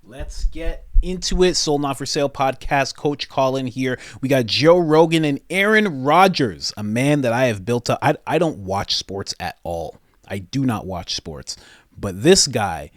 Let's get into it. Sold Not For Sale podcast. Coach Colin here. We got Joe Rogan and Aaron Rodgers, a man that I have built up. I don't watch sports at all. I do not watch sports. But this guy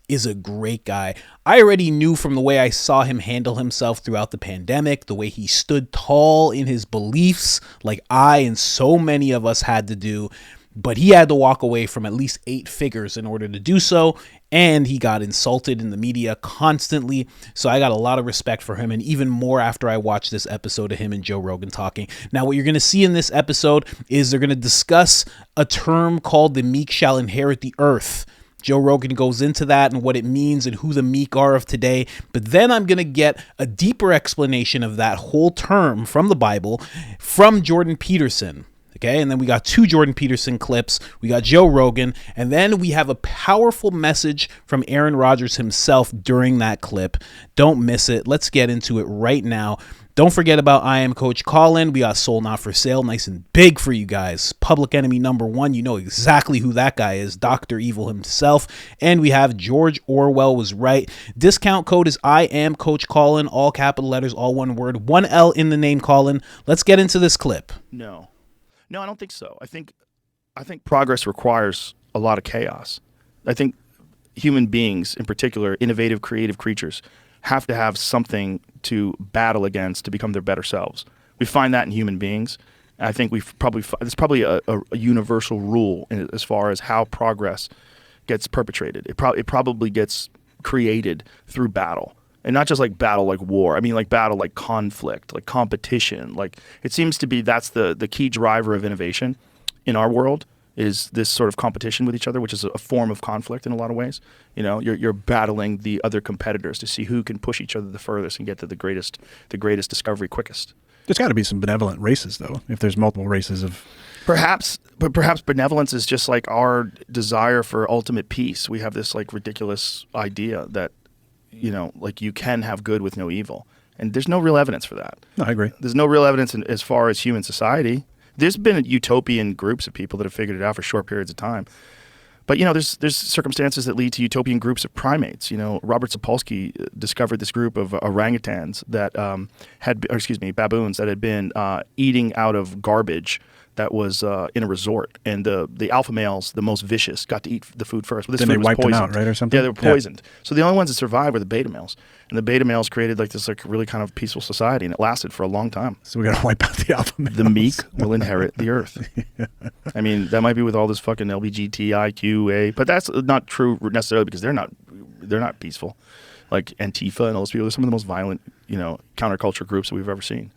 is a great guy. I already knew from the way I saw him handle himself throughout the pandemic, the way he stood tall in his beliefs, like I and so many of us had to do. But he had to walk away from at least 8 figures in order to do so. And he got insulted in the media constantly. So I got a lot of respect for him, and even more after I watched this episode of him and Joe Rogan talking. Now, what you're going to see in this episode is they're going to discuss a term called the meek shall inherit the earth. Joe Rogan goes into that and what it means and who the meek are of today. But then I'm going to get a deeper explanation of that whole term from the Bible from Jordan Peterson. Okay, and then we got 2 Jordan Peterson clips. We got Joe Rogan, and then we have a powerful message from Aaron Rodgers himself during that clip. Don't miss it. Let's get into it right now. Don't forget about I Am Coach Colin. We got Sold Not For Sale, nice and big for you guys. Public enemy number 1, you know exactly who that guy is, Dr. Evil himself. And we have George Orwell Was Right. Discount code is I Am Coach Colin, all capital letters, all one word, 1 L in the name Colin. Let's get into this clip. No, I don't think so. I think progress requires a lot of chaos. I think human beings, in particular, innovative, creative creatures, have to have something to battle against to become their better selves. We find that in human beings. And I think it's probably a universal rule as far as how progress gets perpetrated. It probably gets created through battle. And not just like battle like war. I mean like battle like conflict, like competition. Like it seems to be that's the key driver of innovation in our world is this sort of competition with each other, which is a form of conflict in a lot of ways. You know, you're battling the other competitors to see who can push each other the furthest and get to the greatest discovery quickest. There's got to be some benevolent races though, if there's multiple races of... Perhaps benevolence is just like our desire for ultimate peace. We have this like ridiculous idea that you know, like you can have good with no evil. And there's no real evidence for that. No, I agree. There's no real evidence as far as human society. There's been utopian groups of people that have figured it out for short periods of time. But, you know, there's circumstances that lead to utopian groups of primates. You know, Robert Sapolsky discovered this group of orangutans that baboons that had been eating out of garbage that was in a resort, and the alpha males, the most vicious, got to eat the food first. But this then food they was wiped poisoned. them out, right, or something? Yeah, they were poisoned. Yeah. So the only ones that survived were the beta males, and the beta males created like this like really kind of peaceful society, and it lasted for a long time. So we got to wipe out the alpha males. The meek will inherit the earth. Yeah. I mean, that might be with all this fucking LGBTIQA, but that's not true necessarily because they're not peaceful. Like Antifa and all those people, they're some of the most violent, you know, counterculture groups that we've ever seen.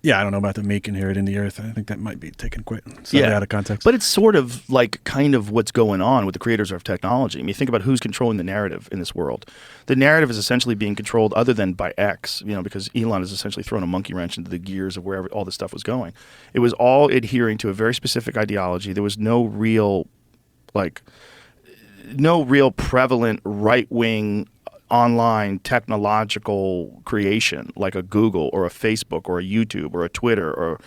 Yeah, I don't know about the meek inheriting the earth. I think that might be taken quite out of context. But it's sort of like kind of what's going on with the creators of technology. I mean, think about who's controlling the narrative in this world. The narrative is essentially being controlled other than by X, you know, because Elon has essentially thrown a monkey wrench into the gears of wherever all this stuff was going. It was all adhering to a very specific ideology. There was no real prevalent right-wing online technological creation like a Google or a Facebook or a YouTube or a Twitter or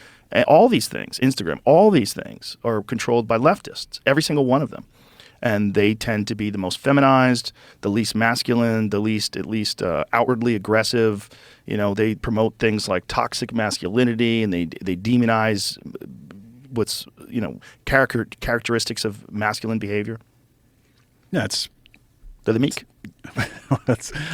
all these things, Instagram, all these things are controlled by leftists, every single one of them. And they tend to be the most feminized, the least masculine, the least outwardly aggressive. You know, they promote things like toxic masculinity, and they demonize what's, you know, characteristics of masculine behavior. Yeah, they're the meek.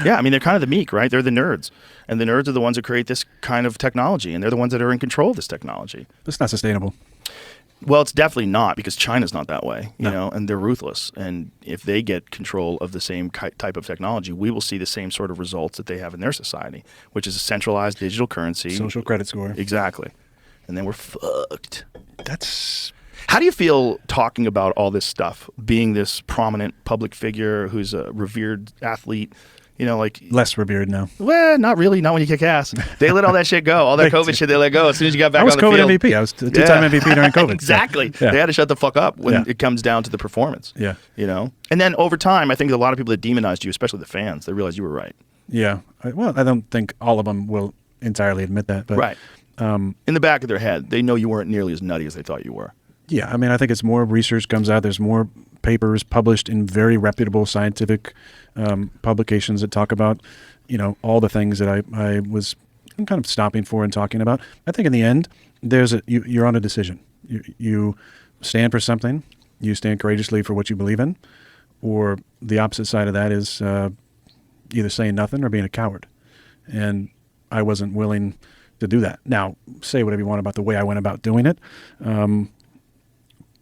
Yeah, I mean, they're kind of the meek, right? They're the nerds. And the nerds are the ones that create this kind of technology, and they're the ones that are in control of this technology. It's not sustainable. Well, it's definitely not, because China's not that way, you know, and they're ruthless. And if they get control of the same type of technology, we will see the same sort of results that they have in their society, which is a centralized digital currency. Social credit score. Exactly. And then we're fucked. How do you feel talking about all this stuff, being this prominent public figure who's a revered athlete, you know, like... Less revered now. Well, not really. Not when you kick ass. They let all that shit go. All that COVID shit they let go as soon as you got back on the field. I was COVID MVP. I was a two-time MVP during COVID. Exactly. So, yeah. They had to shut the fuck up when it comes down to the performance. Yeah. You know? And then over time, I think a lot of people that demonized you, especially the fans, they realized you were right. Yeah. Well, I don't think all of them will entirely admit that. But, right. In the back of their head, they know you weren't nearly as nutty as they thought you were. Yeah, I mean, I think it's more research comes out. There's more papers published in very reputable scientific publications that talk about, all the things that I was kind of stopping for and talking about. I think in the end, you're on a decision. You stand for something. You stand courageously for what you believe in, or the opposite side of that is either saying nothing or being a coward. And I wasn't willing to do that. Now, say whatever you want about the way I went about doing it.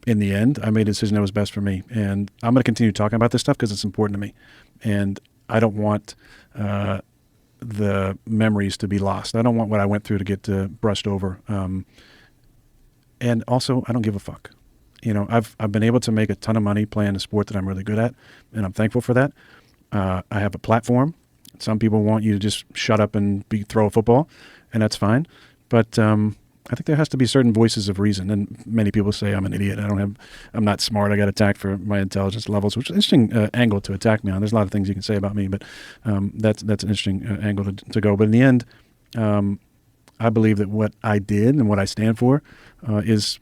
In the end, I made a decision that was best for me. And I'm going to continue talking about this stuff because it's important to me. And I don't want the memories to be lost. I don't want what I went through to get brushed over. And also, I don't give a fuck. I've been able to make a ton of money playing a sport that I'm really good at, and I'm thankful for that. I have a platform. Some people want you to just shut up and throw a football, and that's fine. But I think there has to be certain voices of reason. And many people say I'm an idiot. I'm not smart. I got attacked for my intelligence levels, which is an interesting angle to attack me on. There's a lot of things you can say about me, but that's an interesting angle to go. But in the end, I believe that what I did and what I stand for is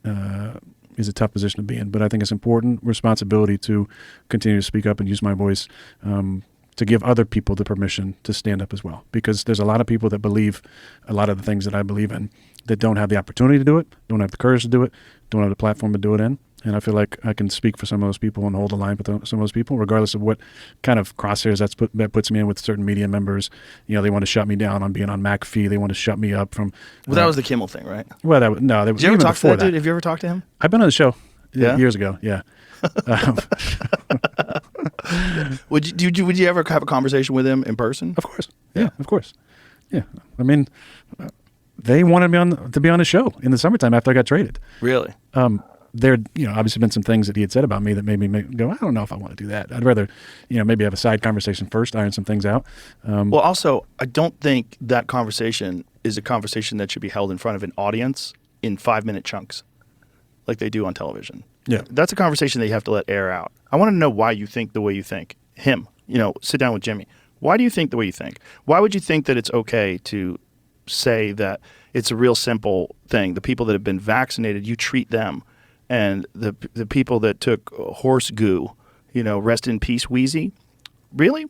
a tough position to be in. But I think it's important responsibility to continue to speak up and use my voice to give other people the permission to stand up as well. Because there's a lot of people that believe a lot of the things that I believe in that don't have the opportunity to do it, don't have the courage to do it, don't have the platform to do it in. And I feel like I can speak for some of those people and hold the line with some of those people, regardless of what kind of crosshairs that puts me in with certain media members. They want to shut me down on being on McAfee. They want to shut me up from. Well, that was the Kimmel thing, right? Well, no. Did you ever talk to that dude? Have you ever talked to him? I've been on the show years ago. Yeah. Would you ever have a conversation with him in person? Of course. Yeah, of course. Yeah. I mean, they wanted me to be on the show in the summertime after I got traded. Really? There, obviously been some things that he had said about me that made me go, I don't know if I want to do that. I'd rather, maybe have a side conversation first, iron some things out. Well, also, I don't think that conversation is a conversation that should be held in front of an audience in 5-minute chunks like they do on television. Yeah. That's a conversation that you have to let air out. I want to know why you think the way you think. Him, sit down with Jimmy. Why do you think the way you think? Why would you think that it's okay to say that it's a real simple thing? The people that have been vaccinated, you treat them. And the people that took horse goo, rest in peace, Wheezy. Really?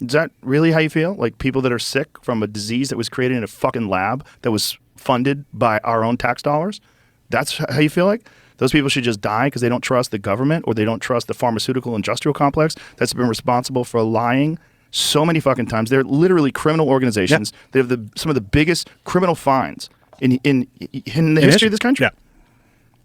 Is that really how you feel? Like people that are sick from a disease that was created in a fucking lab that was funded by our own tax dollars? That's how you feel like? Those people should just die because they don't trust the government or they don't trust the pharmaceutical industrial complex that's been responsible for lying so many fucking times. They're literally criminal organizations. Yep. They have some of the biggest criminal fines in the history of this country. Yeah.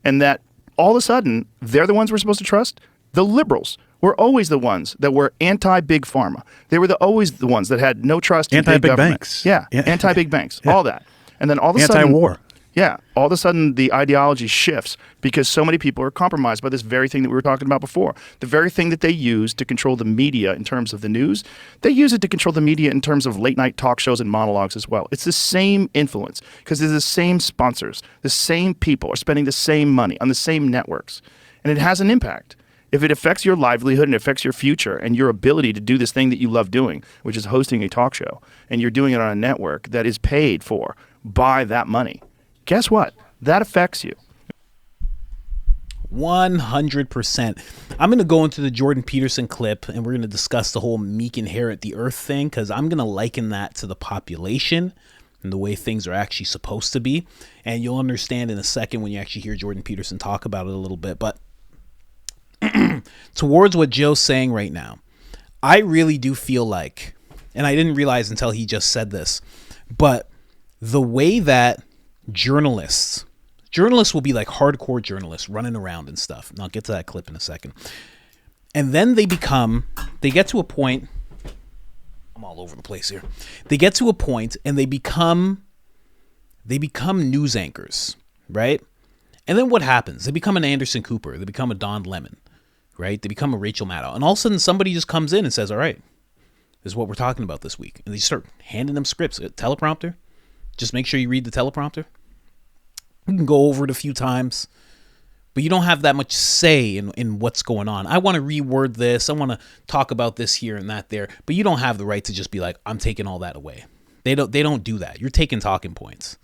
And that all of a sudden, they're the ones we're supposed to trust? The liberals were always the ones that were anti-big pharma. They were always the ones that had no trust in big government. Banks. Yeah, anti-big banks, all that. And then all of a sudden... Anti-war. Yeah, all of a sudden the ideology shifts because so many people are compromised by this very thing that we were talking about before. The very thing that they use to control the media in terms of the news, they use it to control the media in terms of late night talk shows and monologues as well. It's the same influence because they're the same sponsors. The same people are spending the same money on the same networks. And it has an impact. If it affects your livelihood and affects your future and your ability to do this thing that you love doing, which is hosting a talk show, and you're doing it on a network that is paid for by that money, guess what? That affects you. 100%. I'm going to go into the Jordan Peterson clip and we're going to discuss the whole meek inherit the earth thing because I'm going to liken that to the population and the way things are actually supposed to be. And you'll understand in a second when you actually hear Jordan Peterson talk about it a little bit. But towards what Joe's saying right now, I really do feel like, and I didn't realize until he just said this, but the way that journalists will be like hardcore journalists running around and stuff. And I'll get to that clip in a second. And then they get to a point, I'm all over the place here. They get to a point and they become news anchors, right? And then what happens? They become an Anderson Cooper. They become a Don Lemon, right? They become a Rachel Maddow. And all of a sudden somebody just comes in and says, all right, this is what we're talking about this week. And they start handing them scripts, a teleprompter. Just make sure you read the teleprompter. You can go over it a few times, but you don't have that much say in what's going on. I want to reword this. I want to talk about this here and that there, but you don't have the right to just be like, I'm taking all that away. They don't do that. You're taking talking points.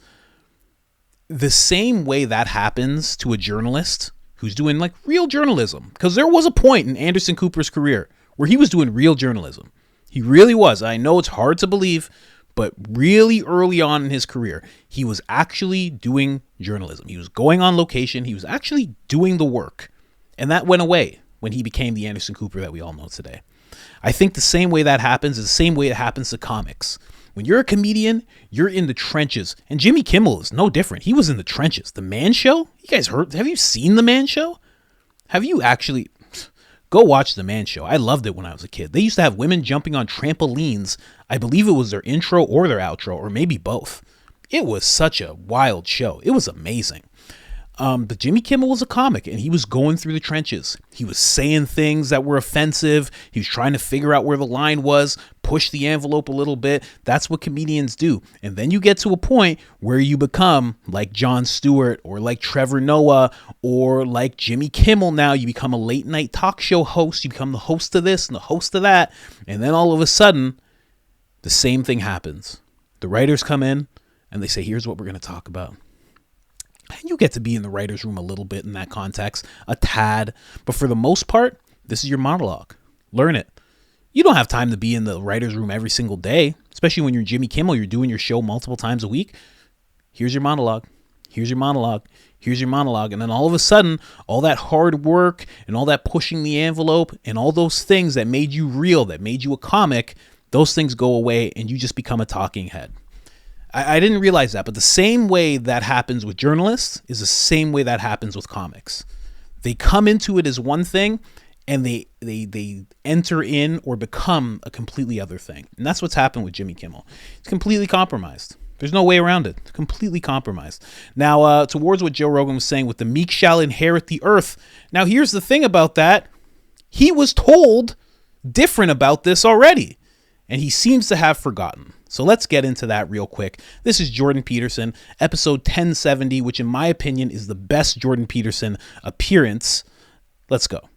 the same way that happens to a journalist who's doing like real journalism, because there was a point in Anderson Cooper's career where he was doing real journalism. He really was. I know it's hard to believe, but really early on in his career, he was actually doing journalism. He was going on location. He was actually doing the work. And that went away when he became the Anderson Cooper that we all know today. I think the same way that happens is the same way it happens to comics. When you're a comedian, you're in the trenches. And Jimmy Kimmel is no different. He was in the trenches. The Man Show? You guys have you seen The Man Show? Have you actually... Go watch The Man Show. I loved it when I was a kid. They used to have women jumping on trampolines. I believe it was their intro or their outro, or maybe both. It was such a wild show. It was amazing. But Jimmy Kimmel was a comic, and he was going through the trenches. He was saying things that were offensive. He was trying to figure out where the line was, push the envelope a little bit. That's what comedians do. And then you get to a point where you become like Jon Stewart or like Trevor Noah or like Jimmy Kimmel now. You become a late night talk show host. You become the host of this and the host of that. And then all of a sudden, the same thing happens. The writers come in and they say, here's what we're going to talk about. And you get to be in the writer's room a little bit in that context, a tad. But for the most part, this is your monologue. Learn it. You don't have time to be in the writer's room every single day, especially when you're Jimmy Kimmel, you're doing your show multiple times a week. Here's your monologue. Here's your monologue. Here's your monologue. And then all of a sudden, all that hard work and all that pushing the envelope and all those things that made you real, that made you a comic, those things go away and you just become a talking head. I didn't realize that, but the same way that happens with journalists is the same way that happens with comics. They come into it as one thing, and they enter in or become a completely other thing. And that's what's happened with Jimmy Kimmel. It's completely compromised. There's no way around it. It's completely compromised. Now, towards what Joe Rogan was saying with the meek shall inherit the earth. Now, here's the thing about that. He was told different about this already, and he seems to have forgotten. So let's get into that real quick. This is Jordan Peterson, episode 1070, which in my opinion is the best Jordan Peterson appearance. Let's go.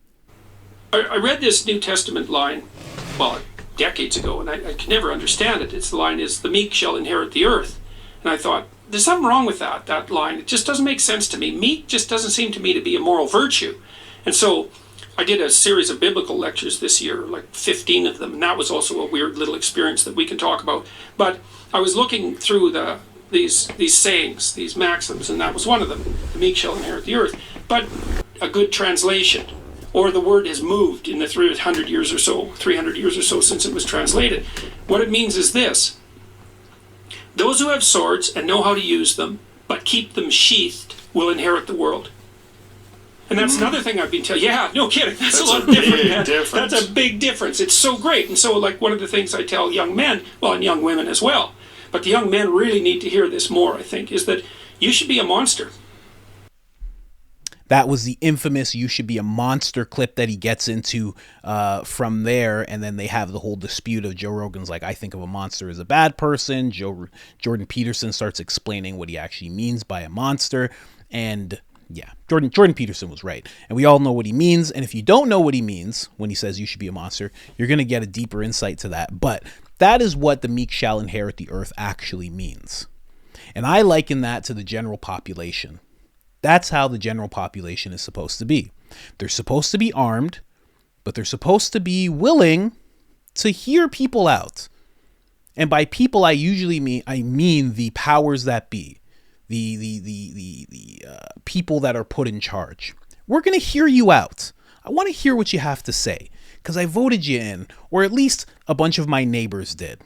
I read this New Testament line, well, decades ago, and I could never understand it. The line is, the meek shall inherit the earth. And I thought, there's something wrong with that line. It just doesn't make sense to me. Meek just doesn't seem to me to be a moral virtue. And so I did a series of biblical lectures this year, like 15 of them, and that was also a weird little experience that we can talk about. But I was looking through these sayings, these maxims, and that was one of them. The meek shall inherit the earth. But a good translation, or the word has moved in the 300 years or so since it was translated. What it means is this: those who have swords and know how to use them, but keep them sheathed, will inherit the world. And that's another thing I've been telling. Yeah, no kidding. That's a lot different. That's a big difference. It's so great. And so, like, one of the things I tell young men, well, and young women as well, but the young men really need to hear this more, I think, is that you should be a monster. That was the infamous "you should be a monster" clip that he gets into from there. And then they have the whole dispute of Joe Rogan's like, I think of a monster as a bad person. Jordan Peterson starts explaining what he actually means by a monster. And yeah, Jordan Peterson was right. And we all know what he means. And if you don't know what he means when he says you should be a monster, you're going to get a deeper insight to that. But that is what the meek shall inherit the earth actually means. And I liken that to the general population. That's how the general population is supposed to be. They're supposed to be armed, but they're supposed to be willing to hear people out. And by people, I mean the powers that be. The people that are put in charge. We're going to hear you out. I want to hear what you have to say because I voted you in, or at least a bunch of my neighbors did.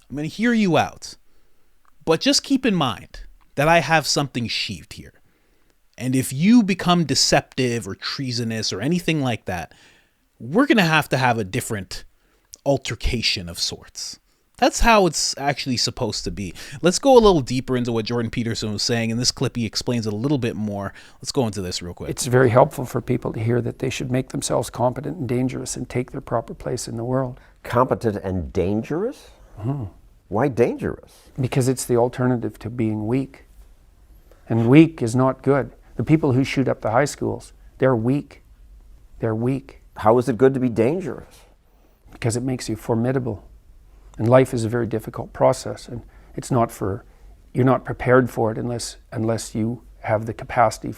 I'm going to hear you out. But just keep in mind that I have something sheathed here. And if you become deceptive or treasonous or anything like that, we're going to have a different altercation of sorts. That's how it's actually supposed to be. Let's go a little deeper into what Jordan Peterson was saying. In this clip, he explains it a little bit more. Let's go into this real quick. It's very helpful for people to hear that they should make themselves competent and dangerous and take their proper place in the world. Competent and dangerous? Why dangerous? Because it's the alternative to being weak. And weak is not good. The people who shoot up the high schools, they're weak. They're weak. How is it good to be dangerous? Because it makes you formidable. And life is a very difficult process, and it's not for you're not prepared for it unless you have the capacity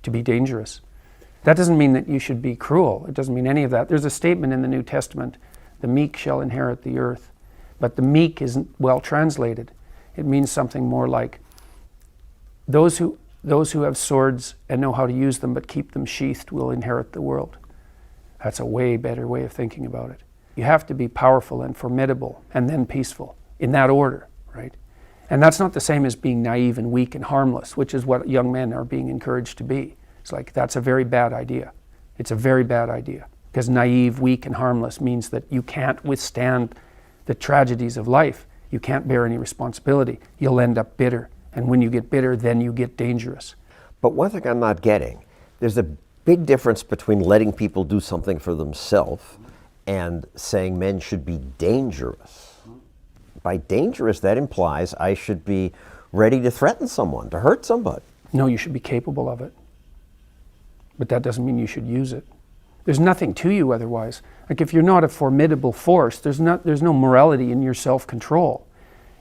to be dangerous. That doesn't mean that you should be cruel. It doesn't mean any of that. There's a statement in the New Testament, the meek shall inherit the earth. But the meek isn't well translated. It means something more like those who have swords and know how to use them but keep them sheathed will inherit the world. That's a way better way of thinking about it. You have to be powerful and formidable and then peaceful, in that order, right? And that's not the same as being naive and weak and harmless, which is what young men are being encouraged to be. It's like, that's a very bad idea. It's a very bad idea. Because naive, weak, and harmless means that you can't withstand the tragedies of life. You can't bear any responsibility. You'll end up bitter. And when you get bitter, then you get dangerous. But one thing I'm not getting, there's a big difference between letting people do something for themselves and saying men should be dangerous. By dangerous, that implies I should be ready to threaten someone, to hurt somebody. No, you should be capable of it. But that doesn't mean you should use it. There's nothing to you otherwise. Like if you're not a formidable force, there's no morality in your self-control.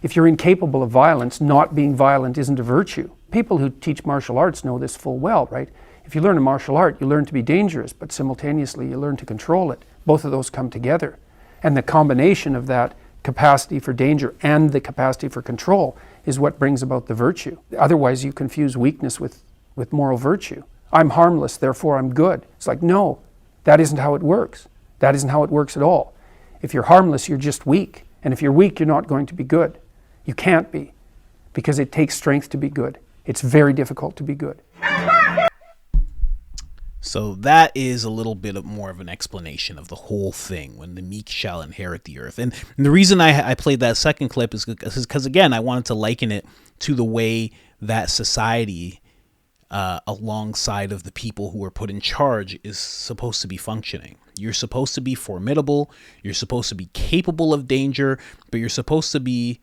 If you're incapable of violence, not being violent isn't a virtue. People who teach martial arts know this full well, right? If you learn a martial art, you learn to be dangerous, but simultaneously you learn to control it. Both of those come together. And the combination of that capacity for danger and the capacity for control is what brings about the virtue. Otherwise you confuse weakness with moral virtue. I'm harmless, therefore I'm good. It's like, no, that isn't how it works. That isn't how it works at all. If you're harmless, you're just weak. And if you're weak, you're not going to be good. You can't be, because it takes strength to be good. It's very difficult to be good. So that is a little bit more of an explanation of the whole thing, when the meek shall inherit the earth. And the reason I played that second clip is because, again, I wanted to liken it to the way that society, alongside of the people who are put in charge, is supposed to be functioning. You're supposed to be formidable. You're supposed to be capable of danger, but you're supposed to be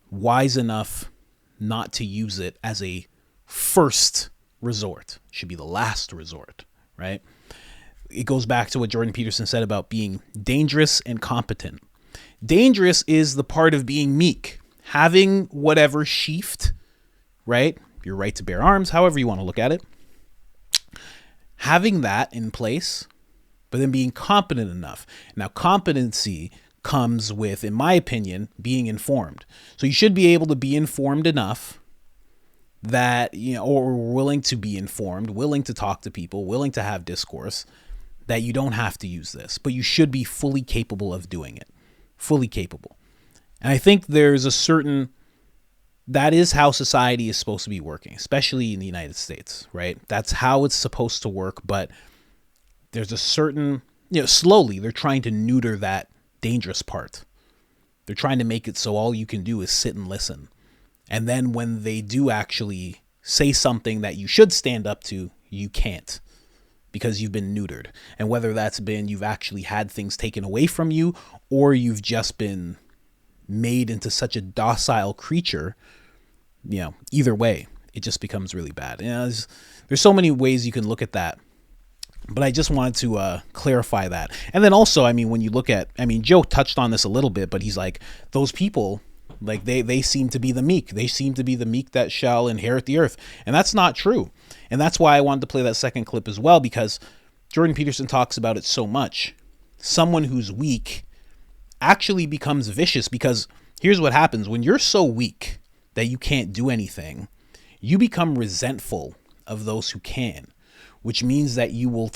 wise enough not to use it as a first resort. It should be the last resort, right? It goes back to what Jordan Peterson said about being dangerous and competent. Dangerous is the part of being meek, having whatever sheathed, right? Your right to bear arms, however you want to look at it. Having that in place, but then being competent enough. Now, competency comes with, in my opinion, being informed. So you should be able to be informed enough that, or willing to be informed, willing to talk to people, willing to have discourse, that you don't have to use this, but you should be fully capable of doing it. Fully capable. And I think there's that is how society is supposed to be working, especially in the United States, right? That's how it's supposed to work, but there's a certain, slowly they're trying to neuter that dangerous part. They're trying to make it so all you can do is sit and listen. And then when they do actually say something that you should stand up to, you can't, because you've been neutered. And whether that's been you've actually had things taken away from you, or you've just been made into such a docile creature, either way, it just becomes really bad. There's so many ways you can look at that. But I just wanted to clarify that. And then also, when you look at, Joe touched on this a little bit, but he's like, those people, like they seem to be the meek. They seem to be the meek that shall inherit the earth. And that's not true. And that's why I wanted to play that second clip as well, because Jordan Peterson talks about it so much. Someone who's weak actually becomes vicious, because here's what happens. When you're so weak that you can't do anything, you become resentful of those who can, which means that you will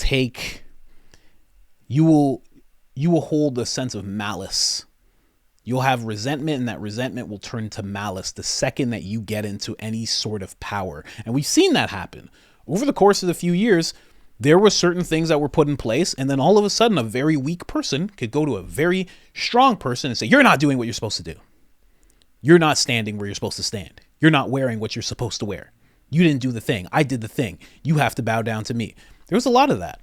hold a sense of malice. You'll have resentment, and that resentment will turn to malice the second that you get into any sort of power. And we've seen that happen. Over the course of the few years, there were certain things that were put in place, and then all of a sudden a very weak person could go to a very strong person and say, you're not doing what you're supposed to do. You're not standing where you're supposed to stand. You're not wearing what you're supposed to wear. You didn't do the thing. I did the thing. You have to bow down to me. There was a lot of that.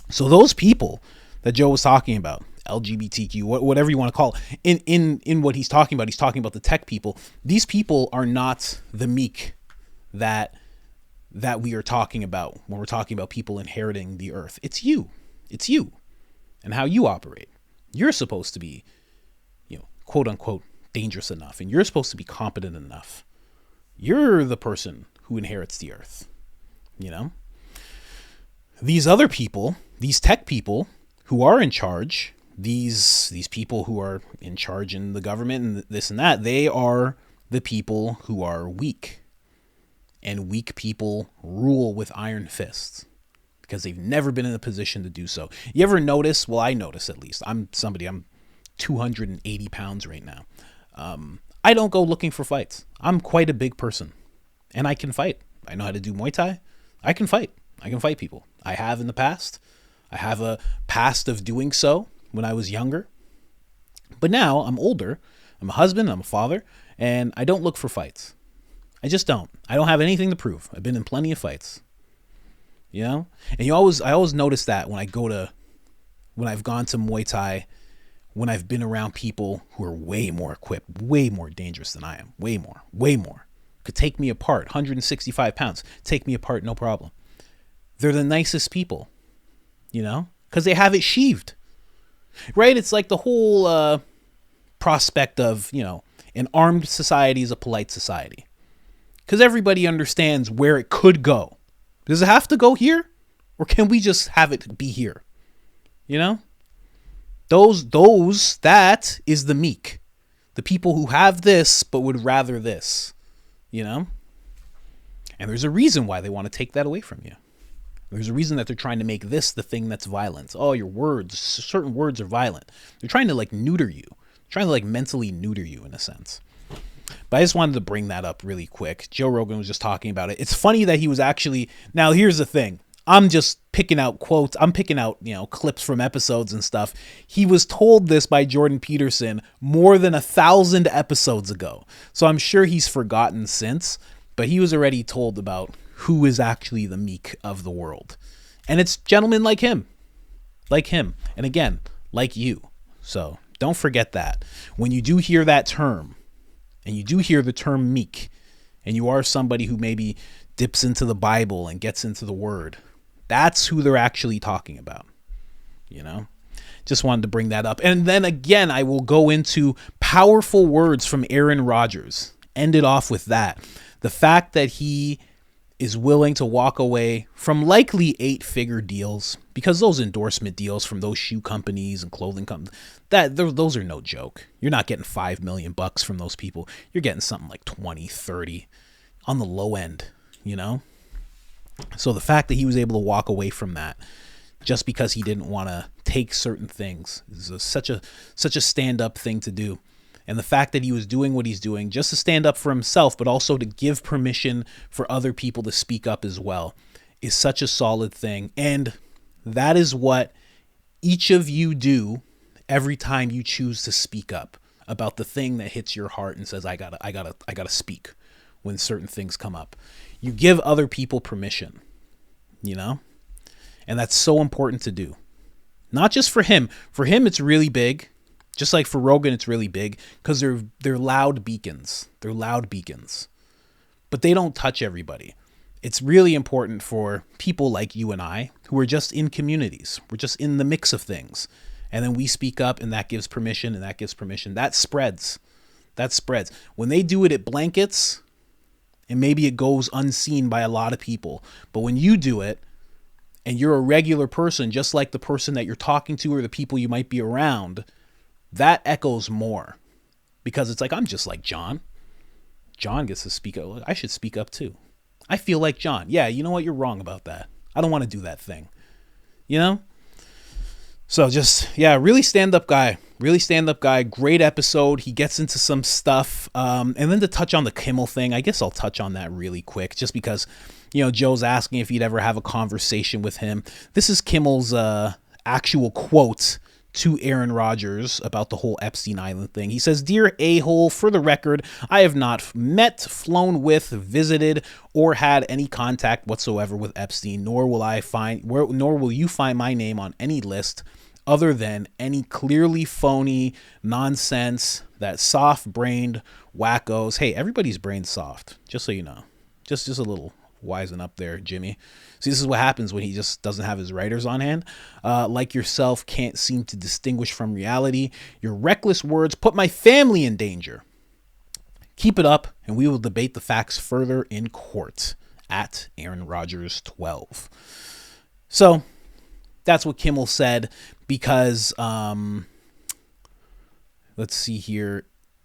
So those people that Joe was talking about, LGBTQ, whatever you want to call it, in what he's talking about the tech people. These people are not the meek that we are talking about when we're talking about people inheriting the earth. It's you and how you operate. You're supposed to be, quote unquote, dangerous enough, and you're supposed to be competent enough. You're the person who inherits the earth, you know? These other people, these tech people who are in charge, these people who are in charge in the government and this and that, they are the people who are weak. And weak people rule with iron fists because they've never been in a position to do so. You ever notice? Well, I notice at least. I'm 280 pounds right now. I don't go looking for fights. I'm quite a big person and I can fight. I know how to do Muay Thai. I can fight. I can fight people. I have in the past. I have a past of doing so when I was younger. But now I'm older. I'm a husband. I'm a father. And I don't look for fights. I just don't. I don't have anything to prove. I've been in plenty of fights. You know? And I always notice that when I've gone to Muay Thai, when I've been around people who are way more equipped, way more dangerous than I am. Way more. Could take me apart. 165 pounds. Take me apart, no problem. They're the nicest people. You know? Because they have it sheathed. Right? It's like the whole prospect of, you know, an armed society is a polite society. Because everybody understands where it could go. Does it have to go here? Or can we just have it be here? You know? That is the meek. The people who have this but would rather this. You know? And there's a reason why they want to take that away from you. There's a reason that they're trying to make this the thing that's violent. Oh, your words, certain words are violent. They're trying to like neuter you. Trying to like mentally neuter you in a sense. But I just wanted to bring that up really quick. Joe Rogan was just talking about it. It's funny that he was actually, now here's the thing. I'm just picking out quotes. I'm picking out, you know, clips from episodes and stuff. He was told this by Jordan Peterson more than 1,000 episodes ago. So I'm sure he's forgotten since, but he was already told about who is actually the meek of the world. And it's gentlemen like him. Like him. And again, like you. So don't forget that. When you do hear that term, and you do hear the term meek, and you are somebody who maybe dips into the Bible and gets into the Word, that's who they're actually talking about. You know? Just wanted to bring that up. And then again, I will go into powerful words from Aaron Rodgers. End it off with that. The fact that he is willing to walk away from likely 8-figure deals, because those endorsement deals from those shoe companies and clothing companies, those are no joke. You're not getting $5 million from those people. You're getting something like 20, 30 on the low end, you know? So the fact that he was able to walk away from that just because he didn't want to take certain things is such a stand-up thing to do. And the fact that he was doing what he's doing just to stand up for himself, but also to give permission for other people to speak up as well, is such a solid thing. And that is what each of you do every time you choose to speak up about the thing that hits your heart and says, I gotta speak when certain things come up. You give other people permission, you know? And that's so important to do. Not just for him. For him, it's really big. Just like for Rogan, it's really big because they're loud beacons. They're loud beacons. But they don't touch everybody. It's really important for people like you and I who are just in communities. We're just in the mix of things. And then we speak up and that gives permission and that gives permission. That spreads. That spreads. When they do it, it blankets and maybe it goes unseen by a lot of people. But when you do it and you're a regular person, just like the person that you're talking to or the people you might be around, that echoes more because it's like, I'm just like John. John gets to speak up. I should speak up too. I feel like John. Yeah, you know what? You're wrong about that. I don't want to do that thing. You know? So just, yeah, really stand-up guy. Really stand-up guy. Great episode. He gets into some stuff. And then to touch on the Kimmel thing, I guess I'll touch on that really quick just because, you know, Joe's asking if he'd ever have a conversation with him. This is Kimmel's actual quote to Aaron Rodgers about the whole Epstein Island thing. He says, "Dear a-hole, for the record, I have not met, flown with, visited, or had any contact whatsoever with Epstein, nor will you find my name on any list other than any clearly phony nonsense that soft-brained wackos." Hey, everybody's brain's soft, just so you know. Just a little Wisen up there, Jimmy. See, this is what happens when he just doesn't have his writers on hand. Like yourself, can't seem to distinguish from reality. Your reckless words put my family in danger. Keep it up, and we will debate the facts further in court. At Aaron Rodgers 12. So that's what Kimmel said because let's see here.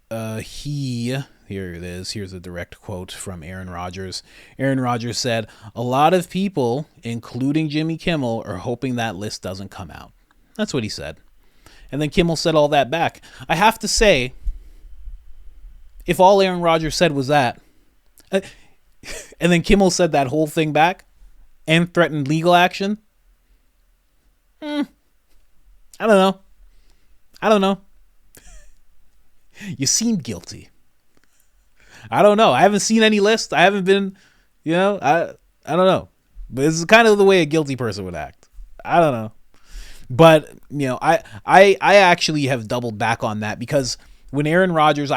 Here it is. Here's a direct quote from Aaron Rodgers. Aaron Rodgers said, "A lot of people, including Jimmy Kimmel, are hoping that list doesn't come out." That's what he said. And then Kimmel said all that back. I have to say, if all Aaron Rodgers said was that, and then Kimmel said that whole thing back and threatened legal action, I don't know. You seem guilty. I don't know. I haven't seen any list. I haven't been, I don't know. But this is kind of the way a guilty person would act. I don't know. But, I actually have doubled back on that because when I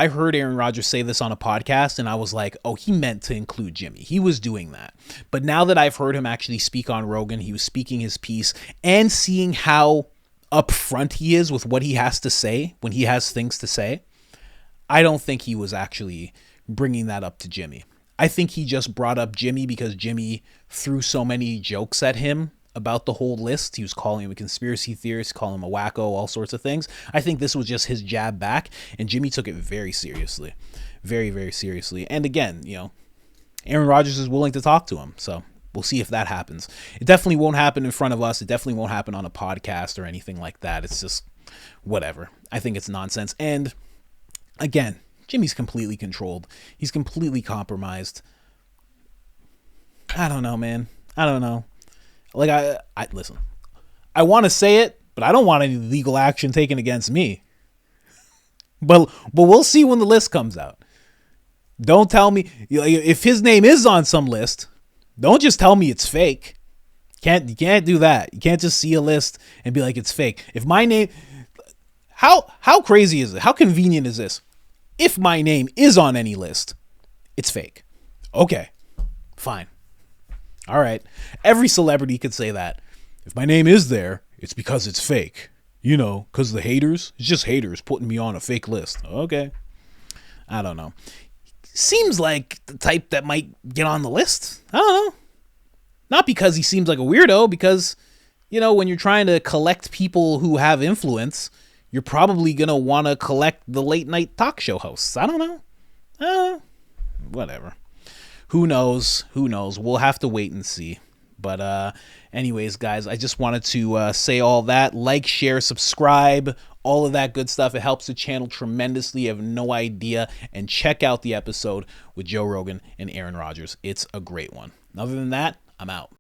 heard Aaron Rodgers say this on a podcast and I was like, oh, he meant to include Jimmy. He was doing that. But now that I've heard him actually speak on Rogan, he was speaking his piece and seeing how upfront he is with what he has to say when he has things to say, I don't think he was actually bringing that up to Jimmy. I think he just brought up Jimmy because Jimmy threw so many jokes at him about the whole list. He was calling him a conspiracy theorist, calling him a wacko, all sorts of things. I think this was just his jab back, and Jimmy took it very seriously. Very, very seriously. And again, Aaron Rodgers is willing to talk to him, so we'll see if that happens. It definitely won't happen in front of us. It definitely won't happen on a podcast or anything like that. It's just whatever. I think it's nonsense. And again, Jimmy's completely controlled. He's completely compromised. I don't know, man. I don't know. Like, I listen, I want to say it, but I don't want any legal action taken against me. But we'll see when the list comes out. Don't tell me, if his name is on some list, don't just tell me it's fake. You can't do that. You can't just see a list and be like, it's fake. If my name, how crazy is it? How convenient is this? If my name is on any list, it's fake. Okay, fine. All right. Every celebrity could say that. If my name is there, it's because it's fake. Because the haters, it's just haters putting me on a fake list. Okay. I don't know. Seems like the type that might get on the list. I don't know. Not because he seems like a weirdo, because, when you're trying to collect people who have influence, you're probably going to want to collect the late night talk show hosts. I don't know. Whatever. Who knows? We'll have to wait and see. But anyways, guys, I just wanted to say all that. Like, share, subscribe, all of that good stuff. It helps the channel tremendously. You have no idea. And check out the episode with Joe Rogan and Aaron Rodgers. It's a great one. Other than that, I'm out.